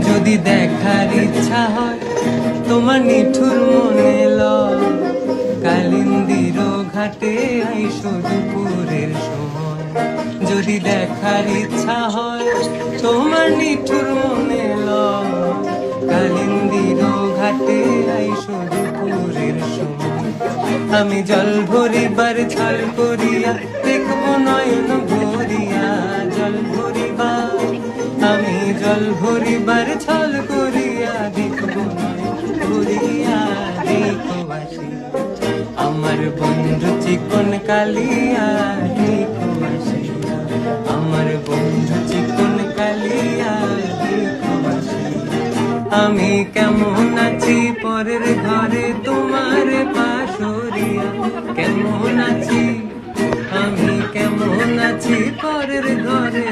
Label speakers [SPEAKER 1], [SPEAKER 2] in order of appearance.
[SPEAKER 1] যদি দেখার ইচ্ছা হয় তোমার নিঠুর মনে লয়, কালিন্দির ঘাটে আইসো দুপুরের সময়। যদি দেখার ইচ্ছা হয় তোমার নিঠুর মনে লয়, কালিন্দির ঘাটে আইসো দুপুরের সময়। আমি জল ভরিবার ছল করিয়া দেখবো নয়ন ভরিয়া, জল ভরিবার আমি জল ভরিবার ছল করিয়া দেখবো নয়ন ভরিয়া। দেখো আসি আমার বন্ধু চিকন কালিয়া, দেখো আসিয়া আমার বন্ধু চিকন কালিয়া, দেখো আসিয়া। আমি কেমন আছি পরের ঘরে তোমার পাশরিয়া, কেমন আছি আমি কেমন আছি পরের ঘরে